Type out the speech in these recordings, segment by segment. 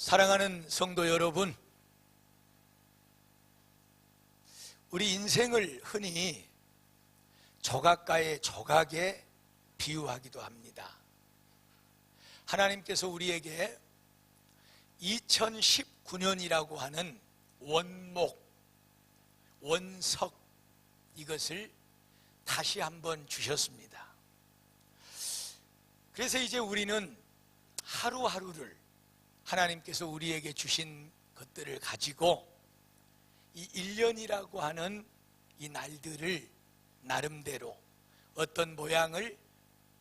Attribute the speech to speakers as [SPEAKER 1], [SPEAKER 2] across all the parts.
[SPEAKER 1] 사랑하는 성도 여러분, 우리 인생을 흔히 조각가의 조각에 비유하기도 합니다. 하나님께서 우리에게 2019년이라고 하는 원목, 원석, 이것을 다시 한번 주셨습니다. 그래서 이제 우리는 하루하루를 하나님께서 우리에게 주신 것들을 가지고 이 1년이라고 하는 이 날들을 나름대로 어떤 모양을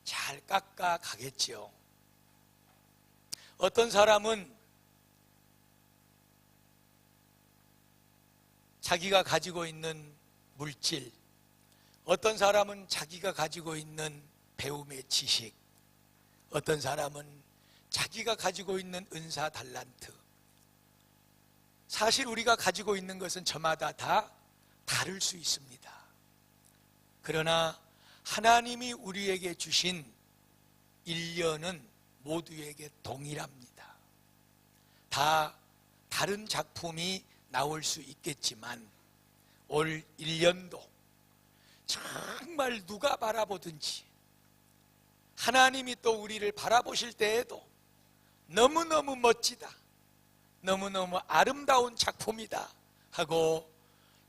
[SPEAKER 1] 잘 깎아 가겠지요. 어떤 사람은 자기가 가지고 있는 물질, 어떤 사람은 자기가 가지고 있는 배움의 지식, 어떤 사람은 자기가 가지고 있는 은사 달란트. 사실 우리가 가지고 있는 것은 저마다 다 다를 수 있습니다. 그러나 하나님이 우리에게 주신 1년은 모두에게 동일합니다. 다 다른 작품이 나올 수 있겠지만 올 1년도 정말 누가 바라보든지 하나님이 또 우리를 바라보실 때에도 너무너무 멋지다, 너무너무 아름다운 작품이다 하고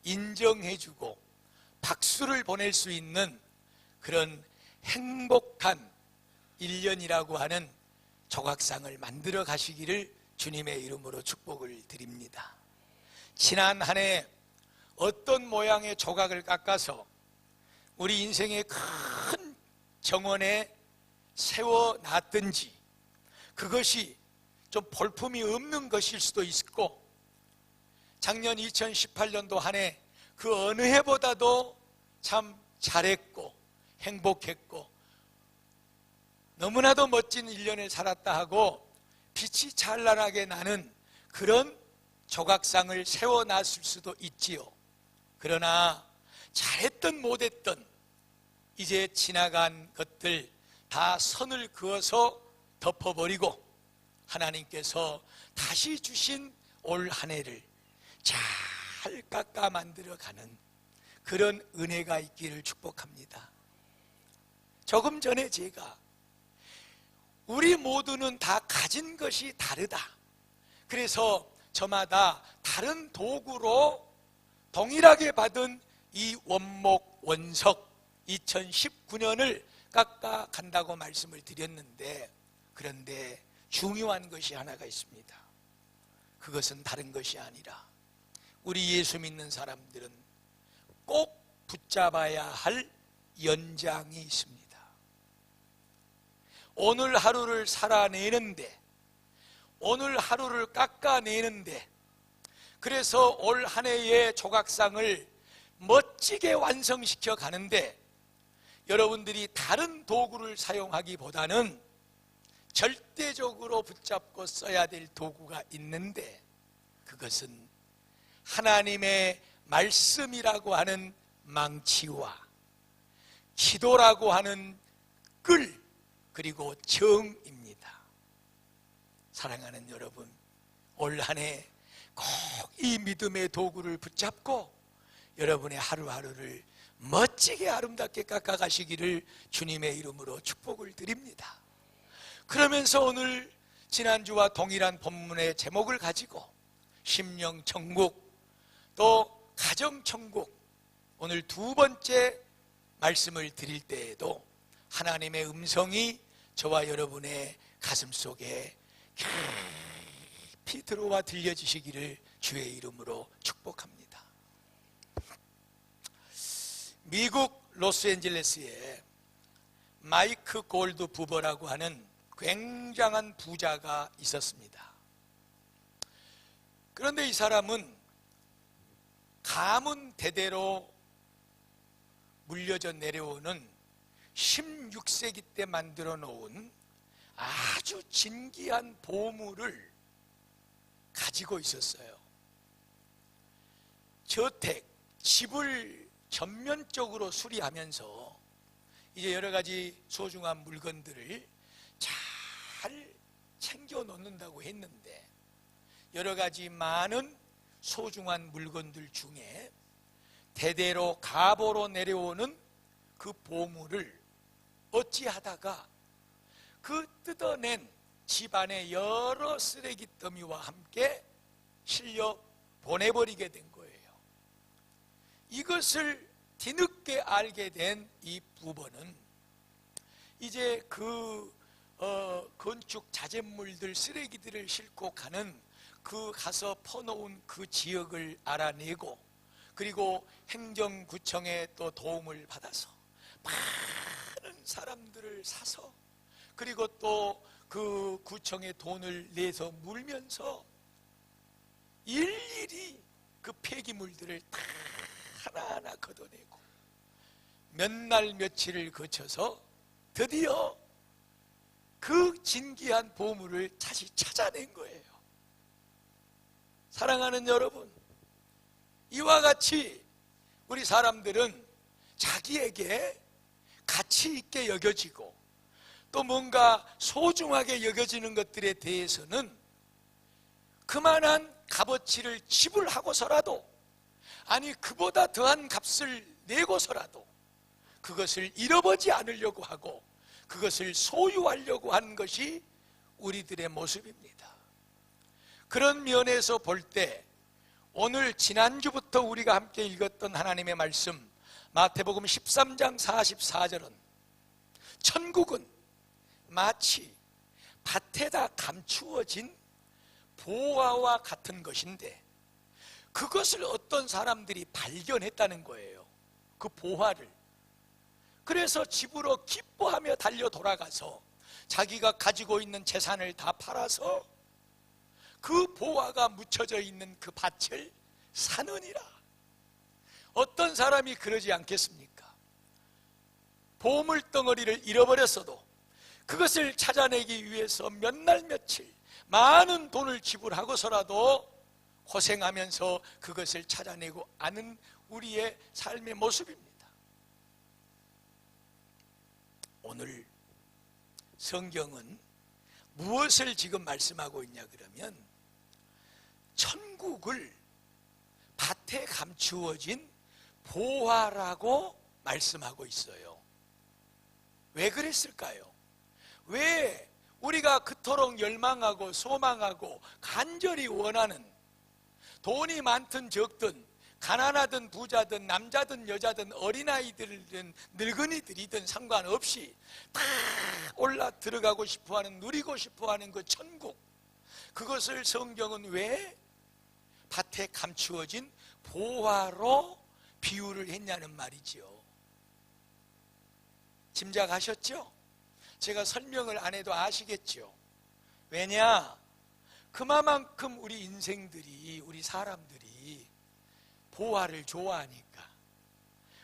[SPEAKER 1] 인정해주고 박수를 보낼 수 있는 그런 행복한 1년이라고 하는 조각상을 만들어 가시기를 주님의 이름으로 축복을 드립니다. 지난 한 해 어떤 모양의 조각을 깎아서 우리 인생의 큰 정원에 세워놨든지 그것이 좀 볼품이 없는 것일 수도 있고, 작년 2018년도 한 해 그 어느 해보다도 참 잘했고 행복했고 너무나도 멋진 1년을 살았다 하고 빛이 찬란하게 나는 그런 조각상을 세워놨을 수도 있지요. 그러나 잘했던 못했던 이제 지나간 것들 다 선을 그어서 덮어버리고 하나님께서 다시 주신 올 한 해를 잘 깎아 만들어가는 그런 은혜가 있기를 축복합니다. 조금 전에 제가 우리 모두는 다 가진 것이 다르다, 그래서 저마다 다른 도구로 동일하게 받은 이 원목, 원석 2019년을 깎아 간다고 말씀을 드렸는데, 그런데 중요한 것이 하나가 있습니다. 그것은 다른 것이 아니라 우리 예수 믿는 사람들은 꼭 붙잡아야 할 연장이 있습니다. 오늘 하루를 살아내는데, 오늘 하루를 깎아내는데, 그래서 올 한 해의 조각상을 멋지게 완성시켜 가는데 여러분들이 다른 도구를 사용하기보다는 절대적으로 붙잡고 써야 될 도구가 있는데, 그것은 하나님의 말씀이라고 하는 망치와 기도라고 하는 끌, 그리고 정입니다. 사랑하는 여러분, 올 한 해 꼭 이 믿음의 도구를 붙잡고 여러분의 하루하루를 멋지게 아름답게 깎아가시기를 주님의 이름으로 축복을 드립니다. 그러면서 오늘 지난주와 동일한 본문의 제목을 가지고 심령천국 또 가정천국, 오늘 두 번째 말씀을 드릴 때에도 하나님의 음성이 저와 여러분의 가슴 속에 깊이 들어와 들려지시기를 주의 이름으로 축복합니다. 미국 로스앤젤레스에 마이크 골드 부버라고 하는 굉장한 부자가 있었습니다. 그런데 이 사람은 가문 대대로 물려져 내려오는 16세기 때 만들어 놓은 아주 진귀한 보물을 가지고 있었어요. 저택, 집을 전면적으로 수리하면서 이제 여러 가지 소중한 물건들을 잘 챙겨 놓는다고 했는데 여러 가지 많은 소중한 물건들 중에 대대로 가보로 내려오는 그 보물을 어찌하다가 그 뜯어낸 집안의 여러 쓰레기 더미와 함께 실려 보내버리게 된 거예요. 이것을 뒤늦게 알게 된 이 부부는 이제 그 건축 자재물들 쓰레기들을 싣고 가는 그 가서 퍼놓은 그 지역을 알아내고, 그리고 행정구청의 또 도움을 받아서 많은 사람들을 사서, 그리고 또 그 구청에 돈을 내서 물면서 일일이 그 폐기물들을 다 하나하나 걷어내고 몇 날 며칠을 거쳐서 드디어 그 진귀한 보물을 다시 찾아낸 거예요. 사랑하는 여러분, 이와 같이 우리 사람들은 자기에게 가치 있게 여겨지고 또 뭔가 소중하게 여겨지는 것들에 대해서는 그만한 값어치를 지불하고서라도, 아니 그보다 더한 값을 내고서라도 그것을 잃어버리지 않으려고 하고 그것을 소유하려고 하는 것이 우리들의 모습입니다. 그런 면에서 볼 때 오늘 지난주부터 우리가 함께 읽었던 하나님의 말씀 마태복음 13장 44절은 천국은 마치 밭에다 감추어진 보화와 같은 것인데 그것을 어떤 사람들이 발견했다는 거예요. 그 보화를. 그래서 집으로 기뻐하며 달려 돌아가서 자기가 가지고 있는 재산을 다 팔아서 그 보화가 묻혀져 있는 그 밭을 사느니라. 어떤 사람이 그러지 않겠습니까? 보물덩어리를 잃어버렸어도 그것을 찾아내기 위해서 몇 날 며칠 많은 돈을 지불하고서라도 고생하면서 그것을 찾아내고 아는 우리의 삶의 모습입니다. 오늘 성경은 무엇을 지금 말씀하고 있냐 그러면 천국을 밭에 감추어진 보화라고 말씀하고 있어요. 왜 그랬을까요? 왜 우리가 그토록 열망하고 소망하고 간절히 원하는, 돈이 많든 적든 가난하든 부자든 남자든 여자든 어린아이들이든 늙은이들이든 상관없이 다 올라 들어가고 싶어하는, 누리고 싶어하는 그 천국, 그것을 성경은 왜 밭에 감추어진 보화로 비유를 했냐는 말이지요. 짐작하셨죠? 제가 설명을 안 해도 아시겠죠? 왜냐? 그만큼 우리 인생들이, 우리 사람들이 보화를 좋아하니까,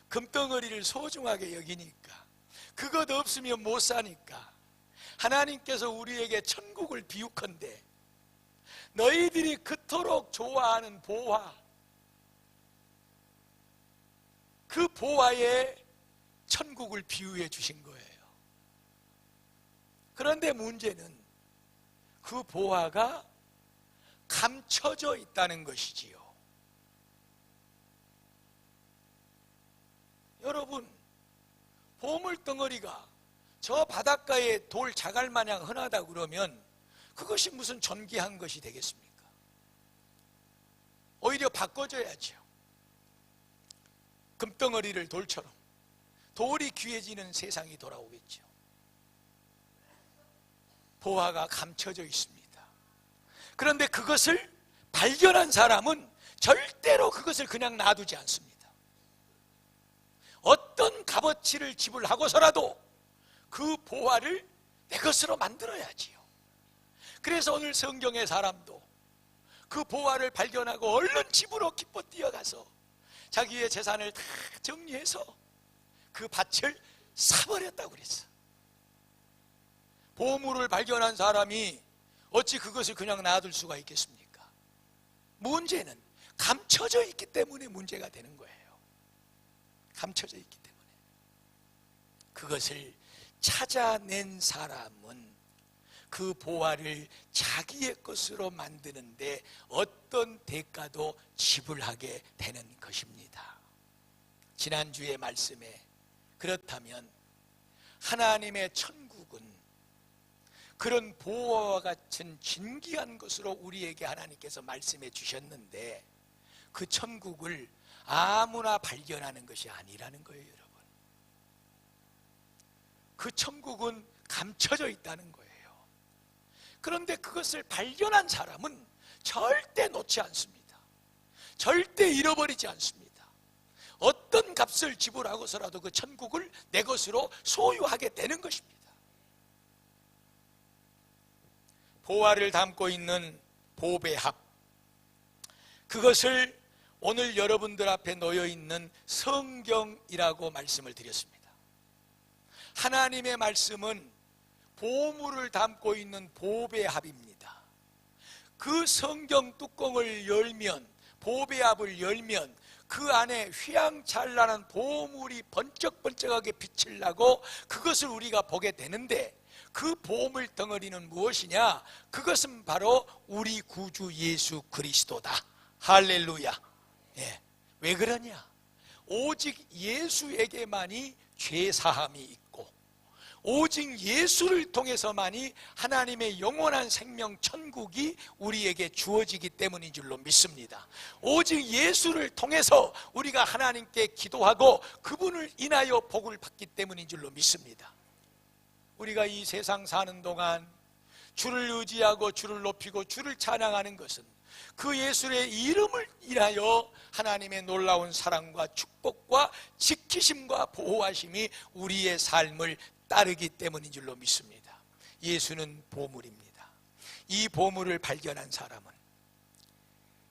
[SPEAKER 1] 금덩어리를 소중하게 여기니까, 그것 없으면 못 사니까 하나님께서 우리에게 천국을 비유컨대 너희들이 그토록 좋아하는 보화, 그 보화에 천국을 비유해 주신 거예요. 그런데 문제는 그 보화가 감춰져 있다는 것이지요. 여러분, 보물덩어리가 저 바닷가에 돌 자갈 마냥 흔하다 그러면 그것이 무슨 존귀한 것이 되겠습니까? 오히려 바꿔줘야죠. 금덩어리를 돌처럼 돌이 귀해지는 세상이 돌아오겠죠. 보화가 감춰져 있습니다. 그런데 그것을 발견한 사람은 절대로 그것을 그냥 놔두지 않습니다. 어떤 값어치를 지불하고서라도 그 보화를 내 것으로 만들어야지요. 그래서 오늘 성경의 사람도 그 보화를 발견하고 얼른 집으로 기뻐 뛰어가서 자기의 재산을 다 정리해서 그 밭을 사버렸다고 그랬어. 보물을 발견한 사람이 어찌 그것을 그냥 놔둘 수가 있겠습니까? 문제는 감춰져 있기 때문에 문제가 되는 거예요. 감춰져 있기 때문에. 그것을 찾아낸 사람은 그 보화를 자기의 것으로 만드는데 어떤 대가도 지불하게 되는 것입니다. 지난주의 말씀에 그렇다면 하나님의 천국은 그런 보화와 같은 진귀한 것으로 우리에게 하나님께서 말씀해 주셨는데 그 천국을 아무나 발견하는 것이 아니라는 거예요, 여러분. 그 천국은 감춰져 있다는 거예요. 그런데 그것을 발견한 사람은 절대 놓지 않습니다. 절대 잃어버리지 않습니다. 어떤 값을 지불하고서라도 그 천국을 내 것으로 소유하게 되는 것입니다. 보화를 담고 있는 보배합, 그것을 오늘 여러분들 앞에 놓여 있는 성경이라고 말씀을 드렸습니다. 하나님의 말씀은 보물을 담고 있는 보배합입니다. 그 성경 뚜껑을 열면, 보배합을 열면 그 안에 휘황찬란한 보물이 번쩍번쩍하게 빛을 나고 그것을 우리가 보게 되는데, 그 보물 덩어리는 무엇이냐? 그것은 바로 우리 구주 예수 그리스도다. 할렐루야. 예. 왜 그러냐? 오직 예수에게만이 죄사함이 있고, 오직 예수를 통해서만이 하나님의 영원한 생명 천국이 우리에게 주어지기 때문인 줄로 믿습니다. 오직 예수를 통해서 우리가 하나님께 기도하고 그분을 인하여 복을 받기 때문인 줄로 믿습니다. 우리가 이 세상 사는 동안 주를 의지하고 주를 높이고 주를 찬양하는 것은 그 예수의 이름을 인하여 하나님의 놀라운 사랑과 축복과 지키심과 보호하심이 우리의 삶을 따르기 때문인 줄로 믿습니다. 예수는 보물입니다. 이 보물을 발견한 사람은,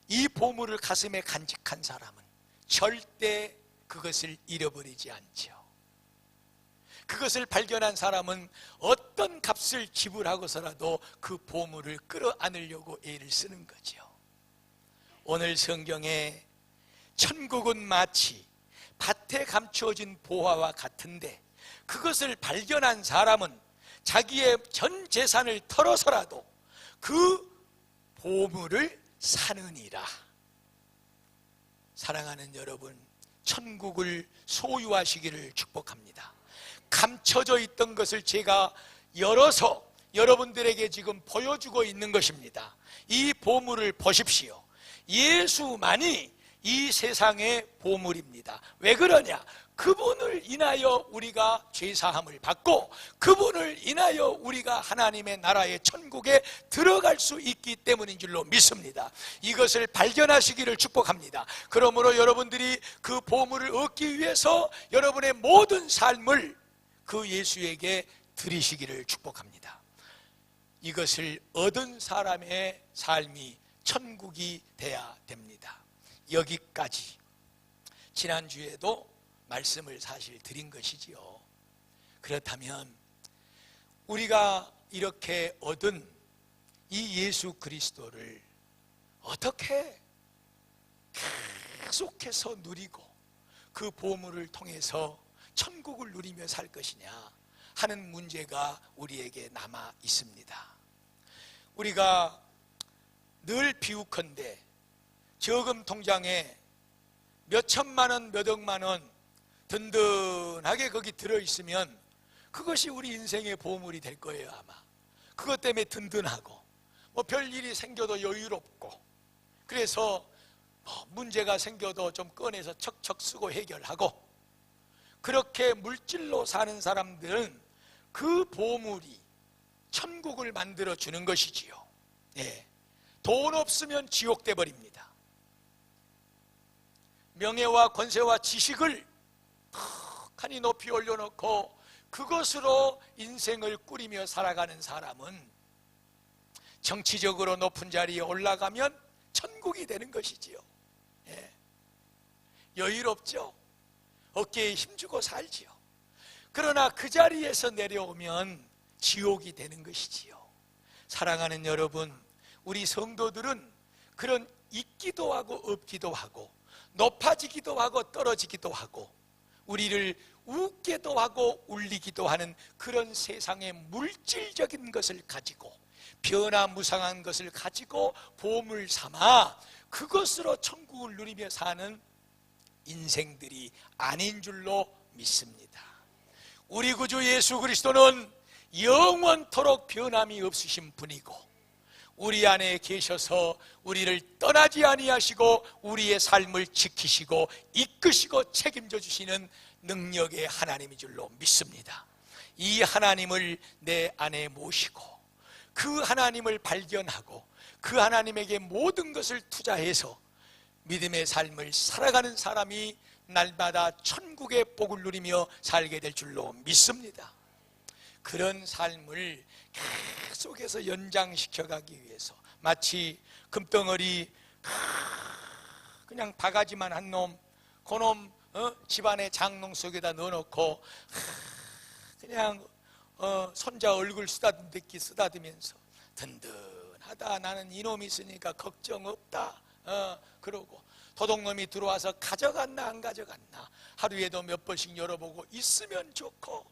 [SPEAKER 1] 이 보물을 가슴에 간직한 사람은 절대 그것을 잃어버리지 않죠. 그것을 발견한 사람은 어떤 값을 지불하고서라도 그 보물을 끌어안으려고 애를 쓰는 거죠. 오늘 성경에 천국은 마치 밭에 감추어진 보화와 같은데 그것을 발견한 사람은 자기의 전 재산을 털어서라도 그 보물을 사느니라. 사랑하는 여러분, 천국을 소유하시기를 축복합니다. 감춰져 있던 것을 제가 열어서 여러분들에게 지금 보여주고 있는 것입니다. 이 보물을 보십시오. 예수만이 이 세상의 보물입니다. 왜 그러냐? 그분을 인하여 우리가 죄사함을 받고 그분을 인하여 우리가 하나님의 나라의 천국에 들어갈 수 있기 때문인 줄로 믿습니다. 이것을 발견하시기를 축복합니다. 그러므로 여러분들이 그 보물을 얻기 위해서 여러분의 모든 삶을 그 예수에게 드리시기를 축복합니다. 이것을 얻은 사람의 삶이 천국이 돼야 됩니다. 여기까지 지난주에도 말씀을 사실 드린 것이지요. 그렇다면 우리가 이렇게 얻은 이 예수 그리스도를 어떻게 계속해서 누리고 그 보물을 통해서 천국을 누리며 살 것이냐 하는 문제가 우리에게 남아 있습니다. 우리가 늘 비웃건대 저금 통장에 몇 천만 원, 몇 억만 원 든든하게 거기 들어있으면 그것이 우리 인생의 보물이 될 거예요. 아마 그것 때문에 든든하고 뭐 별일이 생겨도 여유롭고, 그래서 문제가 생겨도 좀 꺼내서 척척 쓰고 해결하고, 그렇게 물질로 사는 사람들은 그 보물이 천국을 만들어 주는 것이지요. 예. 돈 없으면 지옥 돼 버립니다. 명예와 권세와 지식을 턱하니 높이 올려놓고 그것으로 인생을 꾸리며 살아가는 사람은 정치적으로 높은 자리에 올라가면 천국이 되는 것이지요. 예. 여유롭죠. 어깨에 힘주고 살지요. 그러나 그 자리에서 내려오면 지옥이 되는 것이지요. 사랑하는 여러분, 우리 성도들은 그런 있기도 하고 없기도 하고 높아지기도 하고 떨어지기도 하고 우리를 웃게도 하고 울리기도 하는 그런 세상의 물질적인 것을 가지고 변화무쌍한 것을 가지고 보물 삼아 그것으로 천국을 누리며 사는 인생들이 아닌 줄로 믿습니다. 우리 구주 예수 그리스도는 영원토록 변함이 없으신 분이고 우리 안에 계셔서 우리를 떠나지 아니하시고 우리의 삶을 지키시고 이끄시고 책임져 주시는 능력의 하나님인 줄로 믿습니다. 이 하나님을 내 안에 모시고 그 하나님을 발견하고 그 하나님에게 모든 것을 투자해서 믿음의 삶을 살아가는 사람이 날마다 천국의 복을 누리며 살게 될 줄로 믿습니다. 그런 삶을 계속해서 연장시켜가기 위해서 마치 금덩어리 그냥 바가지만 한 놈, 그놈 집안의 장롱 속에다 넣어놓고 그냥 손자 얼굴 쓰다듬으면서 든든하다, 나는 이놈이 있으니까 걱정 없다 그러고 도둑놈이 들어와서 가져갔나 안 가져갔나 하루에도 몇 번씩 열어보고 있으면 좋고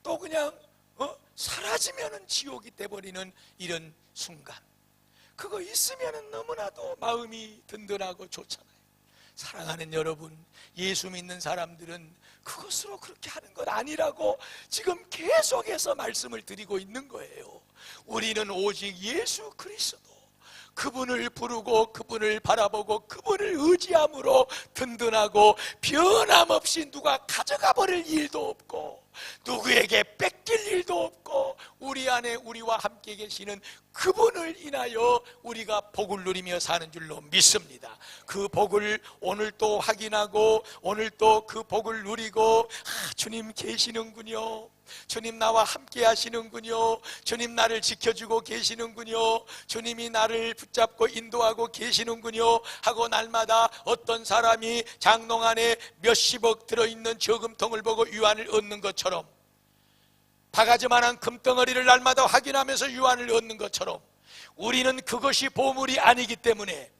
[SPEAKER 1] 또 그냥 사라지면은 지옥이 돼버리는 이런 순간, 그거 있으면은 너무나도 마음이 든든하고 좋잖아요. 사랑하는 여러분, 예수 믿는 사람들은 그것으로 그렇게 하는 건 아니라고 지금 계속해서 말씀을 드리고 있는 거예요. 우리는 오직 예수 그리스도, 그분을 부르고 그분을 바라보고 그분을 의지함으로 든든하고 변함없이 누가 가져가 버릴 일도 없고 누구에게 뺏길 일도 없고 우리 안에 우리와 함께 계시는 그분을 인하여 우리가 복을 누리며 사는 줄로 믿습니다. 그 복을 오늘 또 확인하고 오늘 또 그 복을 누리고 주님 계시는군요, 주님 나와 함께 하시는군요, 주님 나를 지켜주고 계시는군요, 주님이 나를 붙잡고 인도하고 계시는군요 하고 날마다 어떤 사람이 장롱 안에 몇십억 들어있는 저금통을 보고 유한을 얻는 것처럼, 바가지만한 금덩어리를 날마다 확인하면서 유한을 얻는 것처럼 우리는 그것이 보물이 아니기 때문에,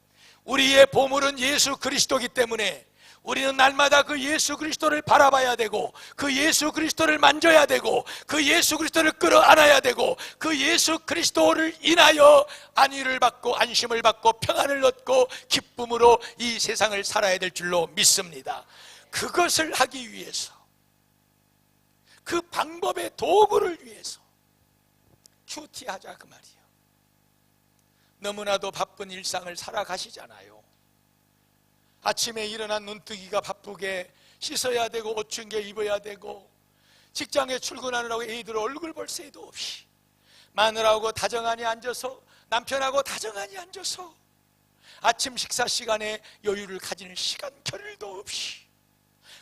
[SPEAKER 1] 우리의 보물은 예수 그리스도이기 때문에 우리는 날마다 그 예수 그리스도를 바라봐야 되고 그 예수 그리스도를 만져야 되고 그 예수 그리스도를 끌어안아야 되고 그 예수 그리스도를 인하여 안위를 받고 안심을 받고 평안을 얻고 기쁨으로 이 세상을 살아야 될 줄로 믿습니다. 그것을 하기 위해서, 그 방법의 도구를 위해서 큐티하자 그 말이에요. 너무나도 바쁜 일상을 살아가시잖아요. 아침에 일어난 눈뜨기가 바쁘게 씻어야 되고 옷 챙겨 입어야 되고 직장에 출근하느라고 애들 얼굴 볼 새도 없이 마누라하고 다정하니 앉아서 남편하고 다정하니 앉아서 아침 식사 시간에 여유를 가지는 시간 겨를도 없이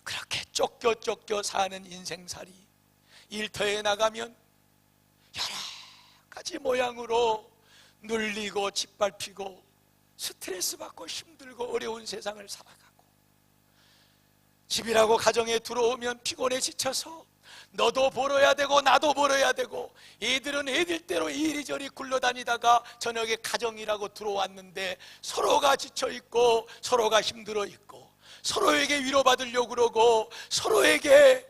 [SPEAKER 1] 그렇게 쫓겨 사는 인생살이 일터에 나가면 여러 가지 모양으로 눌리고 짓밟히고 스트레스 받고 힘들고 어려운 세상을 살아가고 집이라고 가정에 들어오면 피곤해 지쳐서 너도 벌어야 되고 나도 벌어야 되고 애들은 애들대로 이리저리 굴러다니다가 저녁에 가정이라고 들어왔는데 서로가 지쳐있고 서로가 힘들어 있고 서로에게 위로받으려고 그러고 서로에게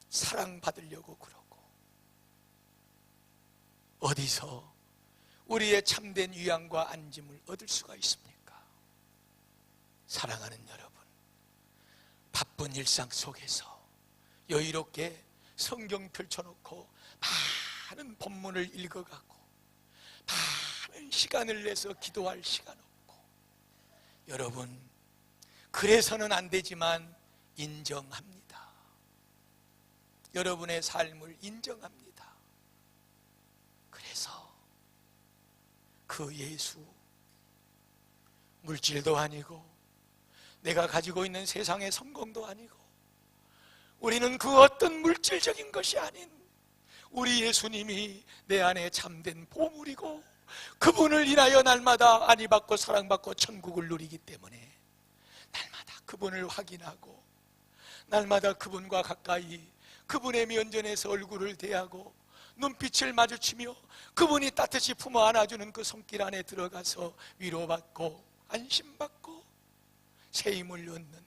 [SPEAKER 1] 사랑받으려고 그러고 어디서 우리의 참된 위안과 안짐을 얻을 수가 있습니까? 사랑하는 여러분, 바쁜 일상 속에서 여유롭게 성경 펼쳐놓고 많은 본문을 읽어가고 많은 시간을 내서 기도할 시간 없고, 여러분 그래서는 안 되지만 인정합니다. 여러분의 삶을 인정합니다. 그래서 그 예수, 물질도 아니고 내가 가지고 있는 세상의 성공도 아니고 우리는 그 어떤 물질적인 것이 아닌 우리 예수님이 내 안에 참된 보물이고 그분을 인하여 날마다 안위받고 사랑받고 천국을 누리기 때문에 날마다 그분을 확인하고 날마다 그분과 가까이 그분의 면전에서 얼굴을 대하고 눈빛을 마주치며 그분이 따뜻이 품어 안아주는 그 손길 안에 들어가서 위로받고 안심받고 새 힘을 얻는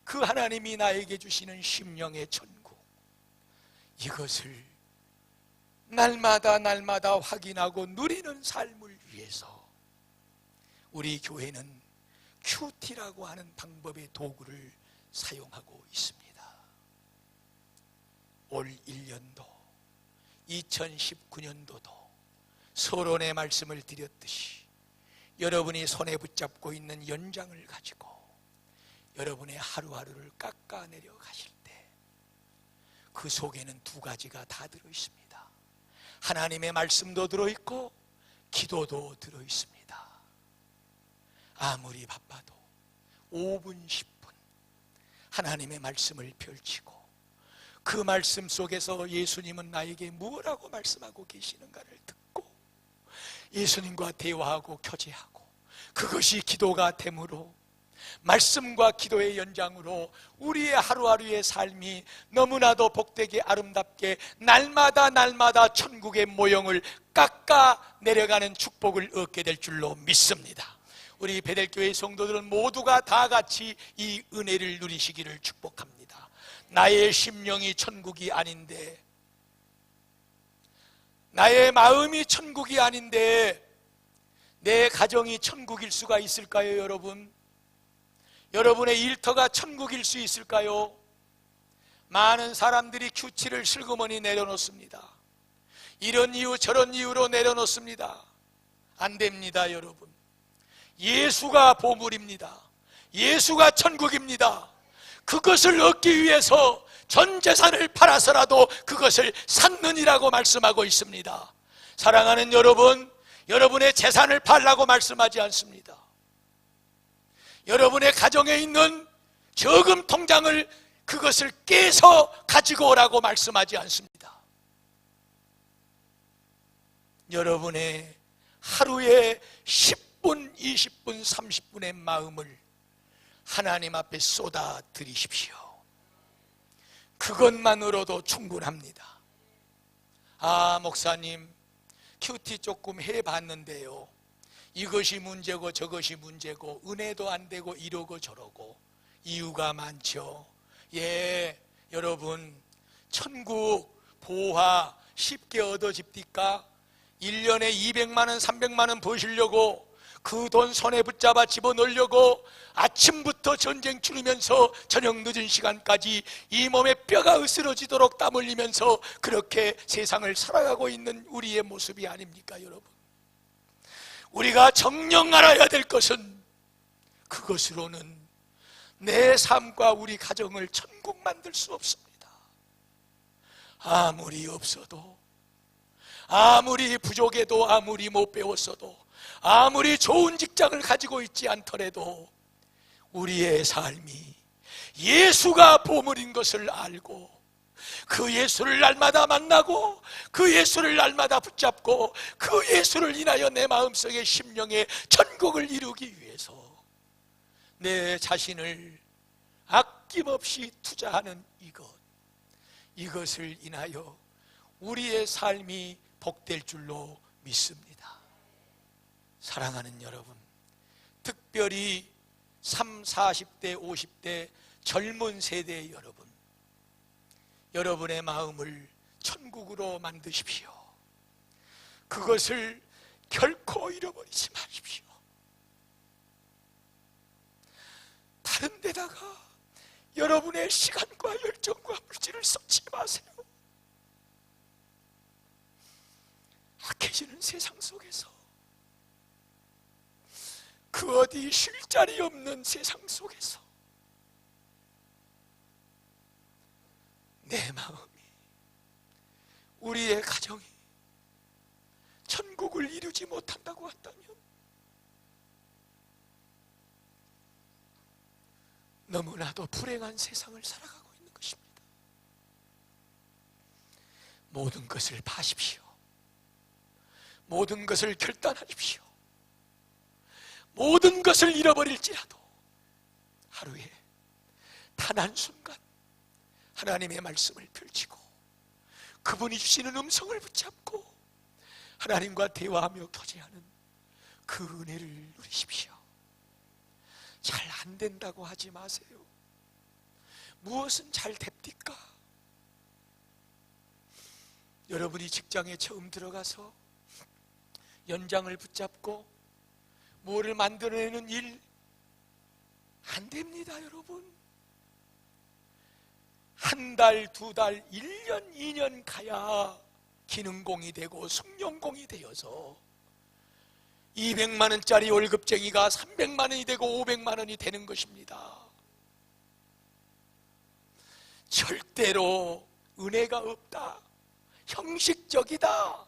[SPEAKER 1] 그 하나님이 나에게 주시는 심령의 천국, 이것을 날마다 날마다 확인하고 누리는 삶을 위해서 우리 교회는 큐티라고 하는 방법의 도구를 사용하고 있습니다. 올 1년도 2019년도도 서론의 말씀을 드렸듯이 여러분이 손에 붙잡고 있는 연장을 가지고 여러분의 하루하루를 깎아내려 가실 때 그 속에는 두 가지가 다 들어있습니다. 하나님의 말씀도 들어있고 기도도 들어있습니다. 아무리 바빠도 5분 10분 하나님의 말씀을 펼치고 그 말씀 속에서 예수님은 나에게 무엇라고 말씀하고 계시는가를 듣고 예수님과 대화하고 교제하고 그것이 기도가 되므로 말씀과 기도의 연장으로 우리의 하루하루의 삶이 너무나도 복되게 아름답게 날마다 날마다 천국의 모형을 깎아 내려가는 축복을 얻게 될 줄로 믿습니다. 우리 베델교회 성도들은 모두가 다 같이 이 은혜를 누리시기를 축복합니다. 나의 심령이 천국이 아닌데, 나의 마음이 천국이 아닌데 내 가정이 천국일 수가 있을까요, 여러분? 여러분의 일터가 천국일 수 있을까요? 많은 사람들이 큐티를 슬그머니 내려놓습니다. 이런 이유 저런 이유로 내려놓습니다. 안 됩니다, 여러분. 예수가 보물입니다. 예수가 천국입니다. 그것을 얻기 위해서 전 재산을 팔아서라도 그것을 찾느니라고 말씀하고 있습니다. 사랑하는 여러분, 여러분의 재산을 팔라고 말씀하지 않습니다. 여러분의 가정에 있는 저금 통장을 그것을 깨서 가지고 오라고 말씀하지 않습니다. 여러분의 하루에 10분, 20분, 30분의 마음을 하나님 앞에 쏟아 드리십시오. 그것만으로도 충분합니다. 아, 목사님, 큐티 조금 해봤는데요, 이것이 문제고 저것이 문제고 은혜도 안 되고 이러고 저러고 이유가 많죠. 예, 여러분, 천국 보화 쉽게 얻어집니까? 1년에 200만 원, 300만 원 버시려고 그 돈 손에 붙잡아 집어넣으려고 아침부터 전쟁 치르면서 저녁 늦은 시간까지 이 몸에 뼈가 으스러지도록 땀 흘리면서 그렇게 세상을 살아가고 있는 우리의 모습이 아닙니까, 여러분? 우리가 정녕 알아야 될 것은 그것으로는 내 삶과 우리 가정을 천국 만들 수 없습니다. 아무리 없어도, 아무리 부족해도, 아무리 못 배웠어도, 아무리 좋은 직장을 가지고 있지 않더라도 우리의 삶이 예수가 보물인 것을 알고 그 예수를 날마다 만나고 그 예수를 날마다 붙잡고 그 예수를 인하여 내 마음속의 심령의 천국을 이루기 위해서 내 자신을 아낌없이 투자하는 이것을 인하여 우리의 삶이 복될 줄로 믿습니다. 사랑하는 여러분, 특별히 30, 40대, 50대 젊은 세대의 여러분, 여러분의 마음을 천국으로 만드십시오. 그것을 결코 잃어버리지 마십시오. 다른 데다가 여러분의 시간과 열정과 물질을 쏟지 마세요. 악해지는 세상 속에서, 그 어디 쉴 자리 없는 세상 속에서 내 마음이, 우리의 가정이 천국을 이루지 못한다고 한다면 너무나도 불행한 세상을 살아가고 있는 것입니다. 모든 것을 파십시오. 모든 것을 결단하십시오. 모든 것을 잃어버릴지라도 하루에 단 한순간 하나님의 말씀을 펼치고 그분이 주시는 음성을 붙잡고 하나님과 대화하며 교제하는 그 은혜를 누리십시오. 잘 안 된다고 하지 마세요. 무엇은 잘 됩니까? 여러분이 직장에 처음 들어가서 연장을 붙잡고 뭐를 만들어내는 일 안 됩니다, 여러분. 한 달, 두 달, 1년, 2년 가야 기능공이 되고 승용공이 되어서 200만 원짜리 월급쟁이가 300만 원이 되고 500만 원이 되는 것입니다. 절대로 은혜가 없다, 형식적이다,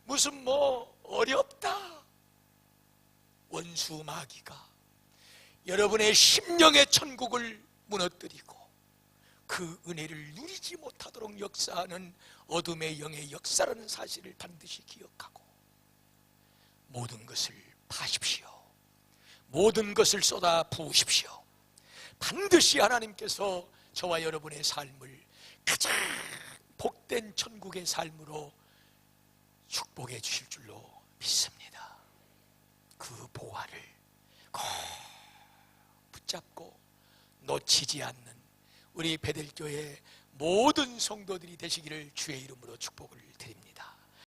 [SPEAKER 1] 무슨 뭐 어렵다, 원수 마귀가 여러분의 심령의 천국을 무너뜨리고 그 은혜를 누리지 못하도록 역사하는 어둠의 영의 역사라는 사실을 반드시 기억하고 모든 것을 파십시오. 모든 것을 쏟아 부으십시오. 반드시 하나님께서 저와 여러분의 삶을 가장 복된 천국의 삶으로 축복해 주실 줄로 믿습니다. 그 보화를 꼭 붙잡고 놓치지 않는 우리 베델교회 모든 성도들이 되시기를 주의 이름으로 축복을 드립니다.